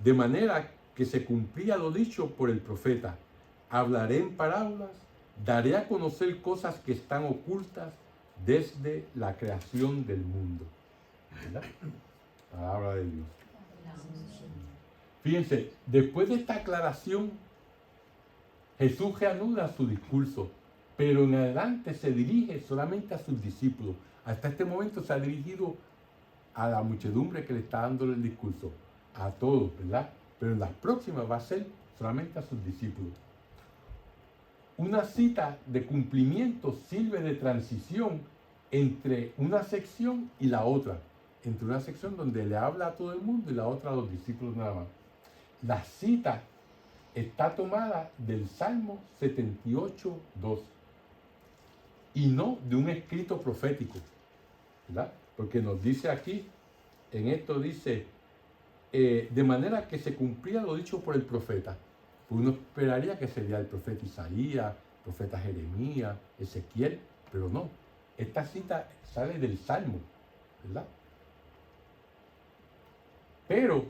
De manera que se cumplía lo dicho por el profeta. Hablaré en parábolas, daré a conocer cosas que están ocultas desde la creación del mundo. ¿Verdad? Palabra de Dios. Fíjense, después de esta aclaración, Jesús reanuda su discurso, pero en adelante se dirige solamente a sus discípulos. Hasta este momento se ha dirigido a la muchedumbre que le está dando el discurso, a todos, ¿verdad? Pero en las próximas va a ser solamente a sus discípulos. Una cita de cumplimiento sirve de transición entre una sección y la otra, entre una sección donde le habla a todo el mundo y la otra a los discípulos nada más. La cita está tomada del Salmo 78:2 y no de un escrito profético, ¿verdad? Porque nos dice aquí, en esto dice, de manera que se cumplía lo dicho por el profeta. Uno esperaría que sería el profeta Isaías, profeta Jeremías, Ezequiel, pero no. Esta cita sale del Salmo, ¿verdad? Pero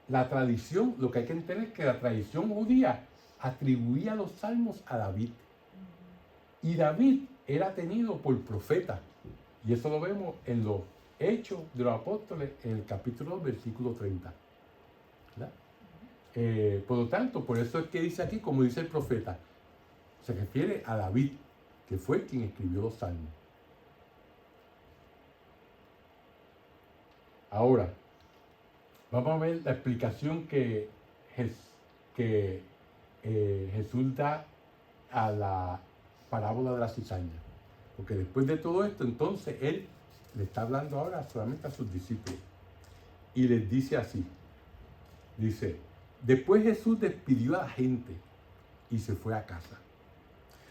la tradición, lo que hay que entender es que la tradición judía atribuía los salmos a David. Y David era tenido por profeta. Y eso lo vemos en los Hechos de los Apóstoles, en el capítulo 2, versículo 30. Por lo tanto, por eso es que dice aquí, como dice el profeta, se refiere a David, que fue quien escribió los salmos. Ahora, vamos a ver la explicación que Jesús da a la parábola de la cizaña. Porque después de todo esto, entonces, Él le está hablando ahora solamente a sus discípulos. Y les dice así. Dice, después Jesús despidió a la gente y se fue a casa.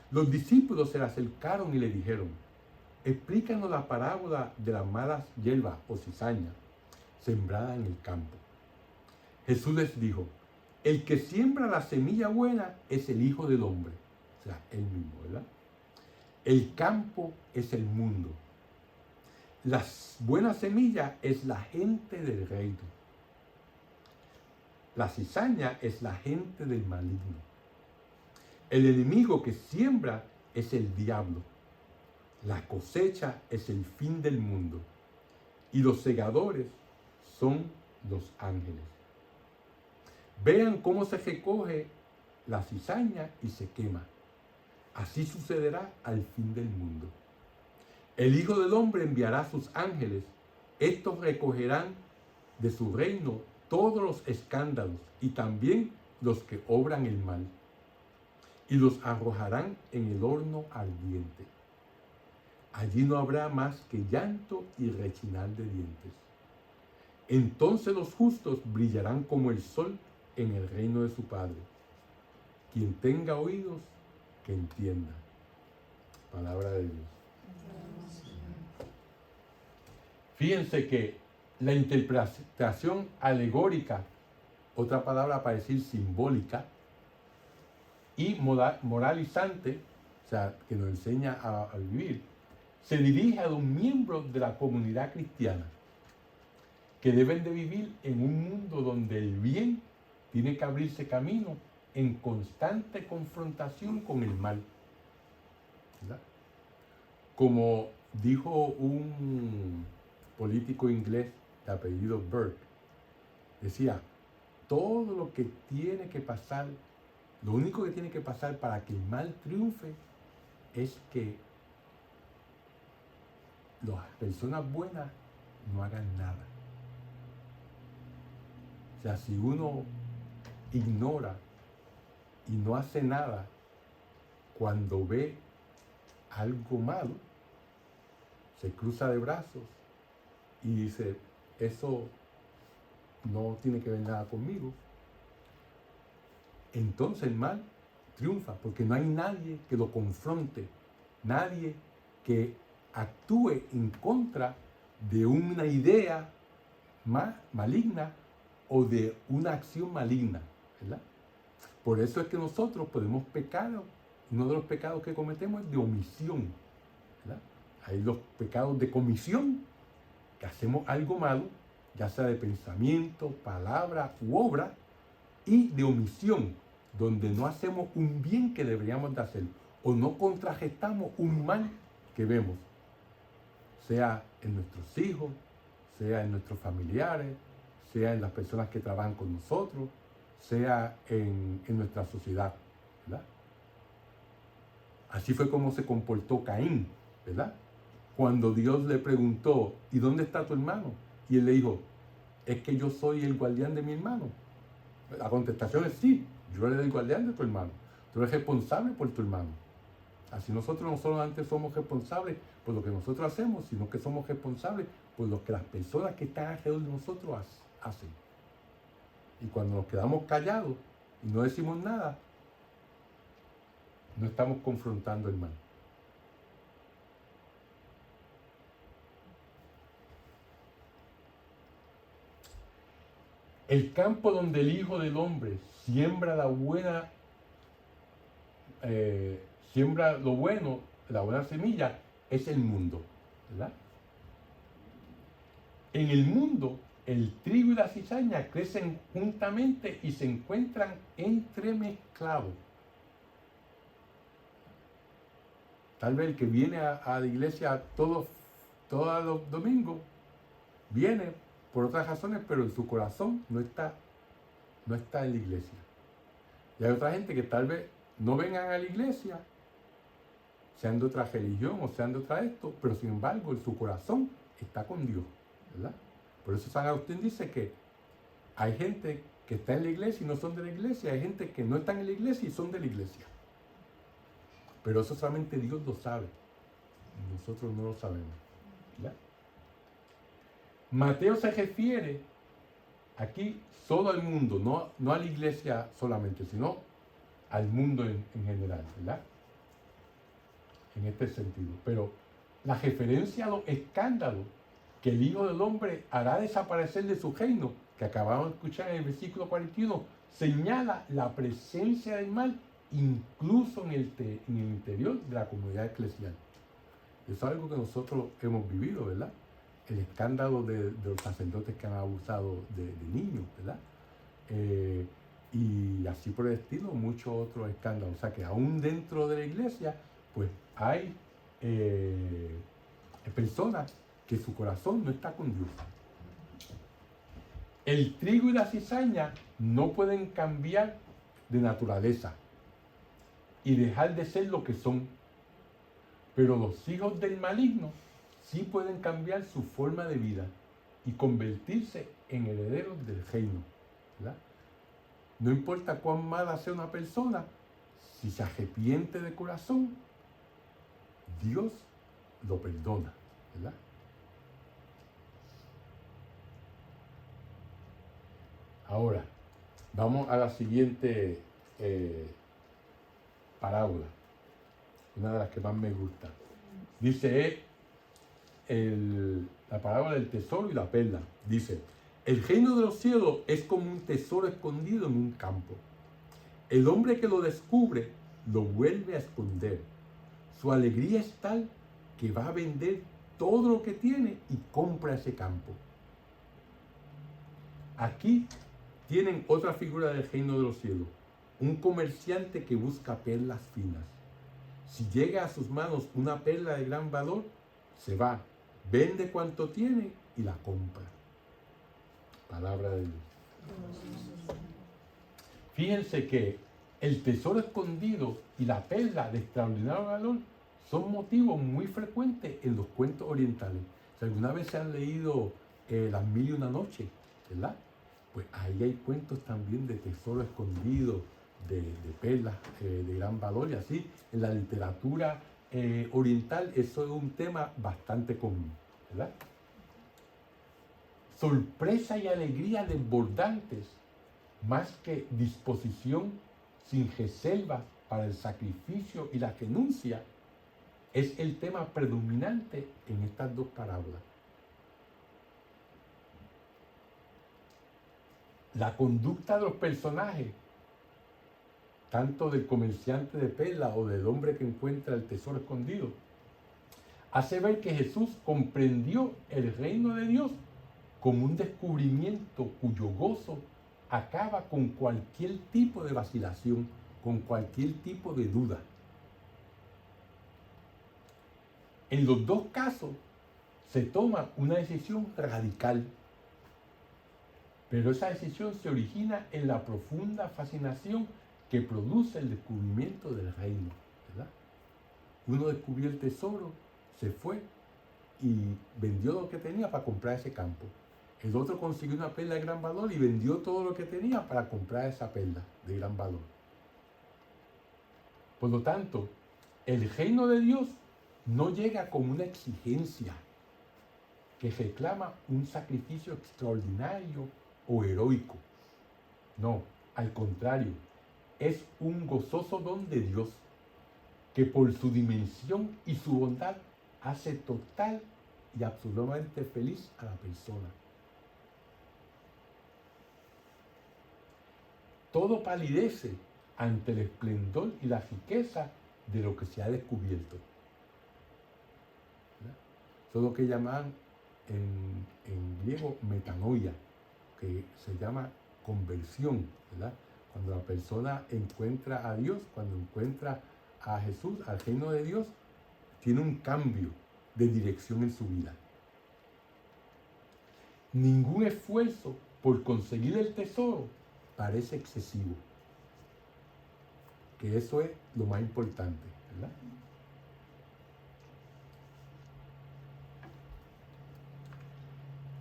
Los discípulos se le acercaron y le dijeron, explícanos la parábola de las malas hierbas o cizaña sembrada en el campo. Jesús les dijo, el que siembra la semilla buena es el Hijo del Hombre, o sea, él mismo, ¿verdad? El campo es el mundo. La buena semilla es la gente del reino. La cizaña es la gente del maligno. El enemigo que siembra es el diablo. La cosecha es el fin del mundo. Y los segadores son los ángeles. Vean cómo se recoge la cizaña y se quema. Así sucederá al fin del mundo. El Hijo del Hombre enviará a sus ángeles. Estos recogerán de su reino todos los escándalos y también los que obran el mal. Y los arrojarán en el horno ardiente. Allí no habrá más que llanto y rechinar de dientes. Entonces los justos brillarán como el sol en el reino de su Padre. Quien tenga oídos, que entienda. Palabra de Dios. Fíjense que la interpretación alegórica, otra palabra para decir simbólica, y moralizante, o sea, que nos enseña a vivir, se dirige a los miembros de la comunidad cristiana, que deben de vivir en un mundo donde el bien tiene que abrirse camino en constante confrontación con el mal. ¿Verdad? Como dijo un político inglés de apellido Burke, decía, todo lo que tiene que pasar, lo único que tiene que pasar para que el mal triunfe es que las personas buenas no hagan nada. O sea, si uno ignora y no hace nada cuando ve algo malo, se cruza de brazos y dice, eso no tiene que ver nada conmigo, entonces el mal triunfa, porque no hay nadie que lo confronte, nadie que actúe en contra de una idea maligna o de una acción maligna, ¿verdad? Por eso es que nosotros podemos pecar. Uno de los pecados que cometemos es de omisión, ¿verdad? Hay los pecados de comisión, que hacemos algo malo, ya sea de pensamiento, palabra u obra, y de omisión, donde no hacemos un bien que deberíamos de hacer, o no contrarrestamos un mal que vemos, sea en nuestros hijos, sea en nuestros familiares, sea en las personas que trabajan con nosotros, sea en nuestra sociedad, ¿verdad? Así fue como se comportó Caín, ¿verdad? Cuando Dios le preguntó, ¿y dónde está tu hermano? Y él le dijo, es que yo soy el guardián de mi hermano. La contestación es sí, yo eres el guardián de tu hermano. Tú eres responsable por tu hermano. Así nosotros no solamente somos responsables por lo que nosotros hacemos, sino que somos responsables por lo que las personas que están alrededor de nosotros hacen. Y cuando nos quedamos callados y no decimos nada, no estamos confrontando el mal. El campo donde el Hijo del Hombre siembra siembra lo bueno, la buena semilla, es el mundo, ¿verdad? En el mundo, el trigo y la cizaña crecen juntamente y se encuentran entremezclados. Tal vez el que viene a la iglesia todos los domingos, viene por otras razones, pero en su corazón no está en la iglesia. Y hay otra gente que tal vez no vengan a la iglesia, sean de otra religión o sean de otra esto, pero sin embargo en su corazón está con Dios, ¿verdad? Por eso San Agustín dice que hay gente que está en la iglesia y no son de la iglesia, hay gente que no está en la iglesia y son de la iglesia. Pero eso solamente Dios lo sabe, nosotros no lo sabemos, ¿verdad? Mateo se refiere aquí solo al mundo, no a la iglesia solamente, sino al mundo en general, ¿verdad? En este sentido. Pero la referencia a los escándalos que el Hijo del Hombre hará desaparecer de su reino, que acabamos de escuchar en el versículo 41, señala la presencia del mal incluso en el interior de la comunidad eclesial. Eso es algo que nosotros hemos vivido, ¿verdad? El escándalo de los sacerdotes que han abusado de niños, ¿verdad? Y así por el estilo, muchos otros escándalos. O sea que aún dentro de la iglesia, pues hay personas que su corazón no está con Dios. El trigo y la cizaña no pueden cambiar de naturaleza y dejar de ser lo que son. Pero los hijos del maligno sí pueden cambiar su forma de vida y convertirse en herederos del reino, ¿verdad? No importa cuán mala sea una persona, si se arrepiente de corazón, Dios lo perdona, ¿verdad? Ahora, vamos a la siguiente parábola, una de las que más me gusta. Dice la parábola del tesoro y la perla. Dice, el reino de los cielos es como un tesoro escondido en un campo. El hombre que lo descubre lo vuelve a esconder. Su alegría es tal que va a vender todo lo que tiene y compra ese campo. Aquí tienen otra figura del reino de los cielos, un comerciante que busca perlas finas. Si llega a sus manos una perla de gran valor, se va, vende cuanto tiene y la compra. Palabra de Dios. Fíjense que el tesoro escondido y la perla de extraordinario valor son motivos muy frecuentes en los cuentos orientales. Si alguna vez se han leído Las Mil y una Noches, ¿verdad? Pues ahí hay cuentos también de tesoro escondido, de perlas de gran valor, y así en la literatura oriental eso es un tema bastante común, ¿verdad? sorpresa y alegría desbordantes, más que disposición sin reserva para el sacrificio y la renuncia, es el tema predominante en estas dos parábolas. La conducta de los personajes, tanto del comerciante de perlas o del hombre que encuentra el tesoro escondido, hace ver que Jesús comprendió el reino de Dios como un descubrimiento cuyo gozo acaba con cualquier tipo de vacilación, con cualquier tipo de duda. En los dos casos se toma una decisión radical, pero esa decisión se origina en la profunda fascinación que produce el descubrimiento del reino, ¿verdad? Uno descubrió el tesoro, se fue y vendió lo que tenía para comprar ese campo. El otro consiguió una perla de gran valor y vendió todo lo que tenía para comprar esa perla de gran valor. Por lo tanto, el reino de Dios no llega como una exigencia que reclama un sacrificio extraordinario o heroico. No, al contrario, es un gozoso don de Dios que por su dimensión y su bondad hace total y absolutamente feliz a la persona. Todo palidece ante el esplendor y la riqueza de lo que se ha descubierto. ¿Verdad? Eso es lo que llaman en griego metanoia, que se llama conversión, ¿verdad? Cuando la persona encuentra a Dios, cuando encuentra a Jesús, al reino de Dios, tiene un cambio de dirección en su vida. Ningún esfuerzo por conseguir el tesoro parece excesivo, que eso es lo más importante, ¿verdad?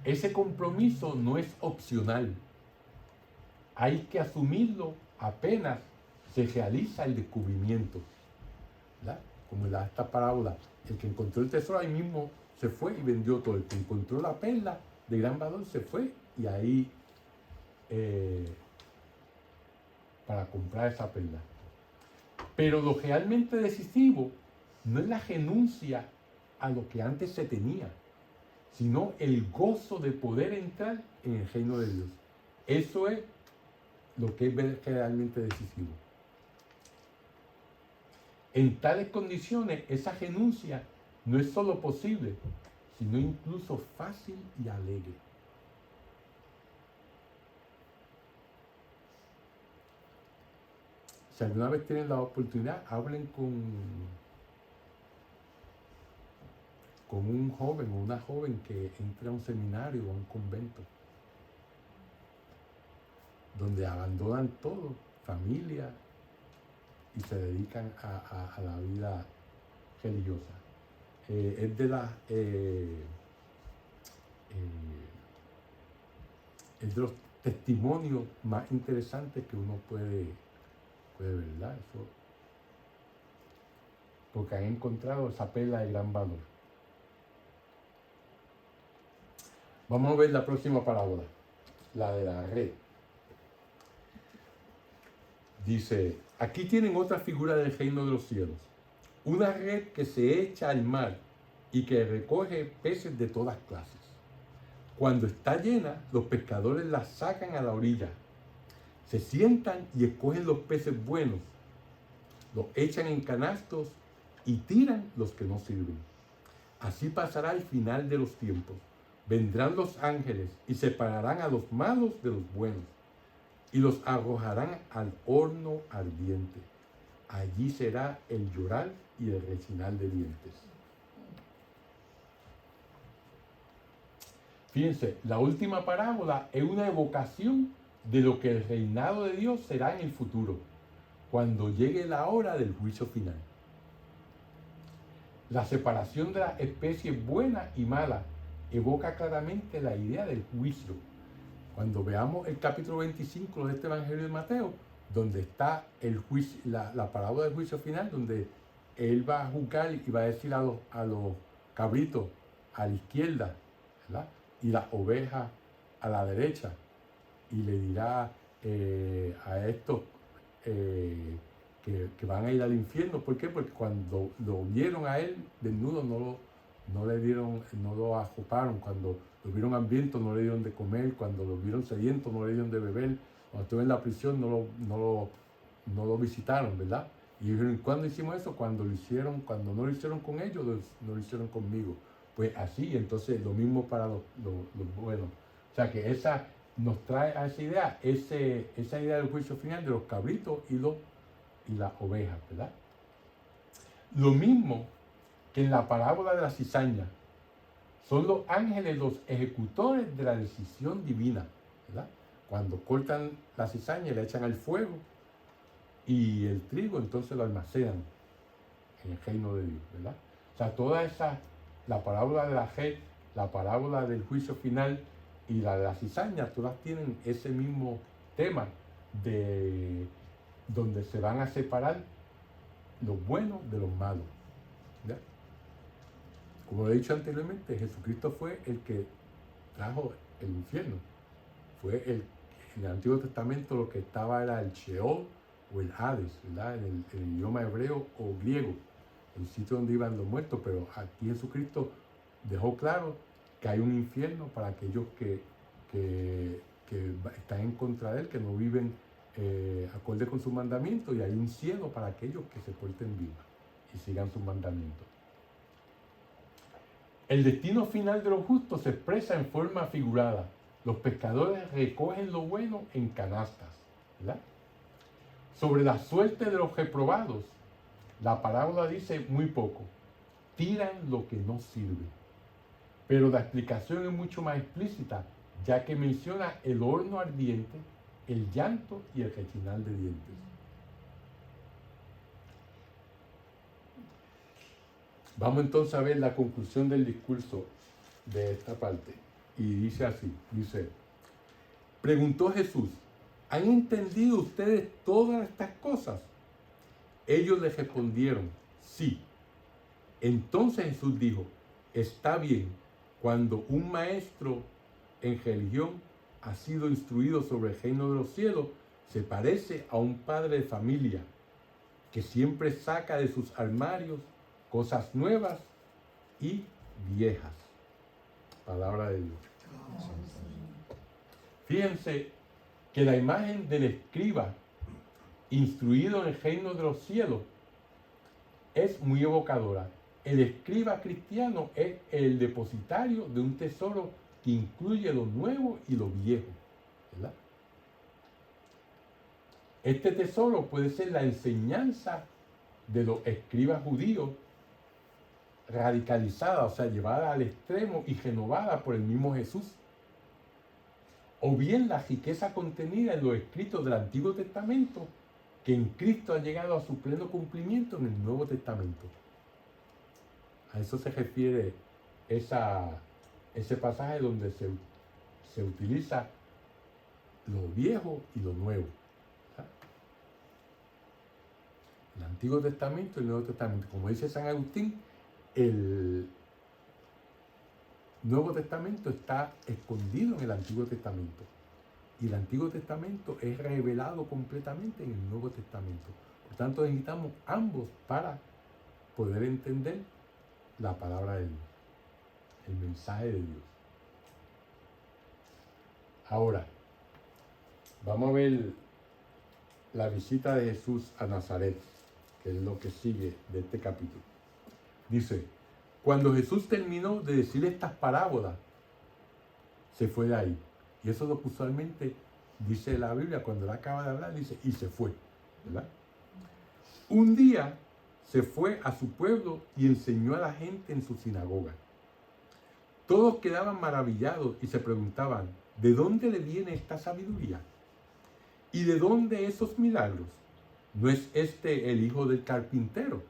Ese compromiso no es opcional. Hay que asumirlo apenas se realiza el descubrimiento, ¿verdad? Como en esta parábola, el que encontró el tesoro ahí mismo se fue y vendió todo. El que encontró la perla de gran valor se fue y ahí para comprar esa perla. Pero lo realmente decisivo no es la renuncia a lo que antes se tenía, sino el gozo de poder entrar en el reino de Dios. Eso es lo que es realmente decisivo. En tales condiciones, esa renuncia no es solo posible, sino incluso fácil y alegre. Si alguna vez tienen la oportunidad, hablen con un joven o una joven que entra a un seminario o a un convento, donde abandonan todo, familia, y se dedican a la vida religiosa. Es de los testimonios más interesantes que uno puede ver, ¿verdad? Eso, porque han encontrado esa perla de gran valor. Vamos a ver la próxima parábola, la de la red. Dice, aquí tienen otra figura del reino de los cielos. Una red que se echa al mar y que recoge peces de todas clases. Cuando está llena, los pescadores la sacan a la orilla. Se sientan y escogen los peces buenos. Los echan en canastos y tiran los que no sirven. Así pasará el final de los tiempos. Vendrán los ángeles y separarán a los malos de los buenos y los arrojarán al horno ardiente. Allí será el llorar y el rechinar de dientes. Fíjense, la última parábola es una evocación de lo que el reinado de Dios será en el futuro, cuando llegue la hora del juicio final. La separación de las especies buena y mala evoca claramente la idea del juicio. Cuando veamos el capítulo 25 de este Evangelio de Mateo, donde está el juicio, la parábola del juicio final, donde él va a juzgar y va a decir a los cabritos a la izquierda, ¿verdad? Y las ovejas a la derecha y le dirá a estos que van a ir al infierno. ¿Por qué? Porque cuando lo vieron a él desnudo no lo ajoparon. Cuando lo vieron hambriento no le dieron de comer. Cuando lo vieron sediento no le dieron de beber. Cuando estuvo en la prisión no lo visitaron, ¿verdad? Y dijeron, ¿cuándo hicimos eso? Cuando no lo hicieron con ellos, no lo hicieron conmigo. Pues así, entonces lo mismo para los buenos. O sea que esa nos trae a esa idea, esa idea del juicio final de los cabritos y las ovejas, ¿verdad? Lo mismo que en la parábola de la cizaña, son los ángeles los ejecutores de la decisión divina, ¿verdad? Cuando cortan la cizaña y la echan al fuego y el trigo, entonces lo almacenan en el reino de Dios, ¿verdad? O sea, la parábola de la red, la parábola del juicio final y la de la cizaña, todas tienen ese mismo tema de donde se van a separar los buenos de los malos, ¿verdad? Como he dicho anteriormente, Jesucristo fue el que trajo el infierno. En el Antiguo Testamento lo que estaba era el Sheol o el Hades, ¿verdad? En el idioma hebreo o griego, el sitio donde iban los muertos. Pero aquí Jesucristo dejó claro que hay un infierno para aquellos que están en contra de él, que no viven acorde con sus mandamientos, y hay un cielo para aquellos que se porten bien y sigan sus mandamientos. El destino final de los justos se expresa en forma figurada. Los pescadores recogen lo bueno en canastas, ¿verdad? Sobre la suerte de los reprobados, la parábola dice muy poco. Tiran lo que no sirve. Pero la explicación es mucho más explícita, ya que menciona el horno ardiente, el llanto y el rechinar de dientes. Vamos entonces a ver la conclusión del discurso de esta parte. Y dice así, preguntó Jesús, ¿han entendido ustedes todas estas cosas? Ellos le respondieron, sí. Entonces Jesús dijo, está bien, cuando un maestro en religión ha sido instruido sobre el reino de los cielos, se parece a un padre de familia que siempre saca de sus armarios cosas nuevas y viejas. Palabra de Dios. Fíjense que la imagen del escriba instruido en el reino de los cielos es muy evocadora. El escriba cristiano es el depositario de un tesoro que incluye lo nuevo y lo viejo, ¿verdad? Este tesoro puede ser la enseñanza de los escribas judíos radicalizada, o sea, llevada al extremo y renovada por el mismo Jesús. O bien la riqueza contenida en los escritos del Antiguo Testamento, que en Cristo ha llegado a su pleno cumplimiento en el Nuevo Testamento. A eso se refiere ese pasaje donde se utiliza lo viejo y lo nuevo. El Antiguo Testamento y el Nuevo Testamento. Como dice San Agustín, el Nuevo Testamento está escondido en el Antiguo Testamento. Y el Antiguo Testamento es revelado completamente en el Nuevo Testamento. Por tanto, necesitamos ambos para poder entender la palabra de Dios, el mensaje de Dios. Ahora, vamos a ver la visita de Jesús a Nazaret, que es lo que sigue de este capítulo. Dice, cuando Jesús terminó de decir estas parábolas, se fue de ahí. Y eso es lo que usualmente dice la Biblia, cuando él acaba de hablar, dice, y se fue, ¿verdad? Un día se fue a su pueblo y enseñó a la gente en su sinagoga. Todos quedaban maravillados y se preguntaban, ¿de dónde le viene esta sabiduría? ¿Y de dónde esos milagros? ¿No es este el hijo del carpintero?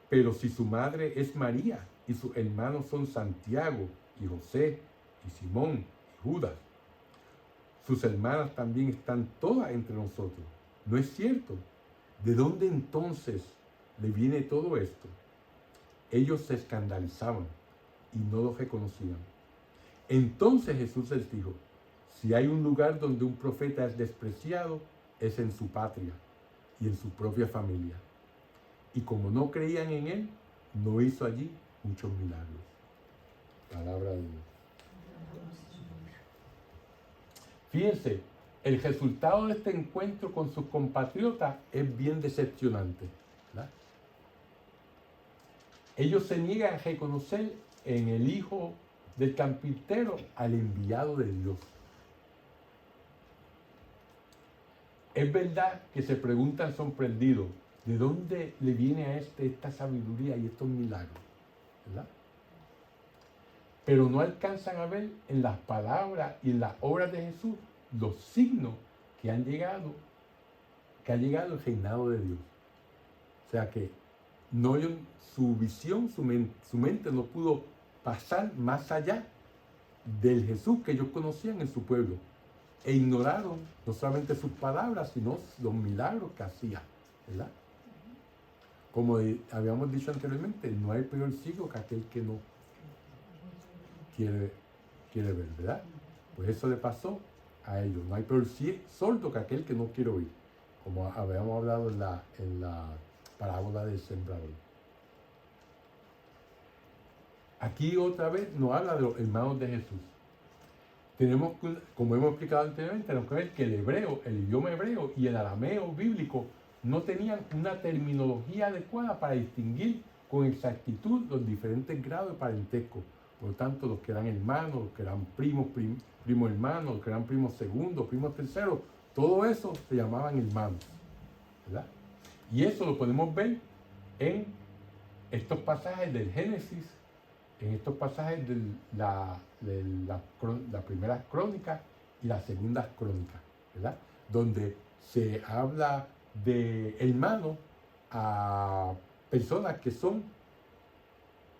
Pero si su madre es María y sus hermanos son Santiago y José y Simón y Judas, sus hermanas también están todas entre nosotros. ¿No es cierto? ¿De dónde entonces le viene todo esto? Ellos se escandalizaban y no lo reconocían. Entonces Jesús les dijo, si hay un lugar donde un profeta es despreciado, es en su patria y en su propia familia. Y como no creían en él, no hizo allí muchos milagros. Palabra de Dios. Fíjense, el resultado de este encuentro con sus compatriotas es bien decepcionante, ¿verdad? Ellos se niegan a reconocer en el hijo del carpintero al enviado de Dios. Es verdad que se preguntan sorprendidos, ¿de dónde le viene a esta sabiduría y estos milagros? ¿Verdad? Pero no alcanzan a ver en las palabras y en las obras de Jesús los signos que ha llegado el reinado de Dios. O sea que no, su visión, su mente no pudo pasar más allá del Jesús que ellos conocían en su pueblo. E ignoraron no solamente sus palabras, sino los milagros que hacía, ¿verdad? Como habíamos dicho anteriormente, no hay peor ciego que aquel que no quiere ver, ¿verdad? Pues eso le pasó a ellos. No hay peor sordo que aquel que no quiere oír, como habíamos hablado en la parábola del sembrador. Aquí otra vez nos habla de los hermanos de Jesús. Tenemos, como hemos explicado anteriormente, tenemos que ver que el idioma hebreo y el arameo bíblico no tenían una terminología adecuada para distinguir con exactitud los diferentes grados de parentesco. Por lo tanto, los que eran hermanos, los que eran primos hermanos, los que eran primos segundos, primos terceros, todo eso se llamaban hermanos, ¿verdad? Y eso lo podemos ver en estos pasajes del Génesis, en estos pasajes de la primera crónica y la segunda crónica, ¿verdad? Donde se habla de hermanos a personas que son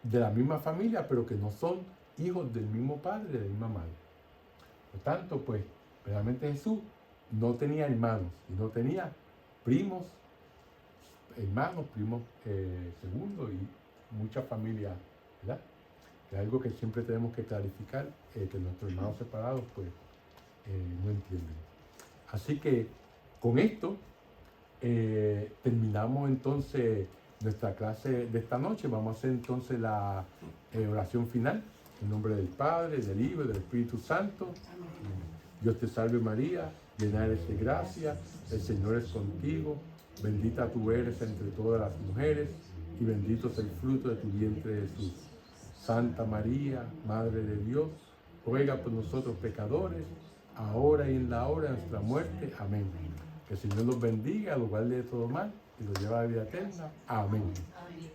de la misma familia, pero que no son hijos del mismo padre, de la misma madre. Por tanto, pues, realmente Jesús no tenía hermanos, sino tenía primos, hermanos, primos segundos y mucha familia, ¿verdad? Es algo que siempre tenemos que clarificar, que nuestros hermanos separados, pues, no entienden. Así que, con esto, terminamos entonces nuestra clase de esta noche. Vamos a hacer entonces la oración final. En nombre del Padre, del Hijo y del Espíritu Santo. Amén. Dios te salve María, llena eres de gracia, el Señor es contigo. Bendita tú eres entre todas las mujeres y bendito es el fruto de tu vientre Jesús. Santa María, Madre de Dios, ruega por nosotros pecadores, ahora y en la hora de nuestra muerte. Amén. Que el Señor los bendiga, los guarde de todo mal y los lleve a la vida eterna. Amén. Amén.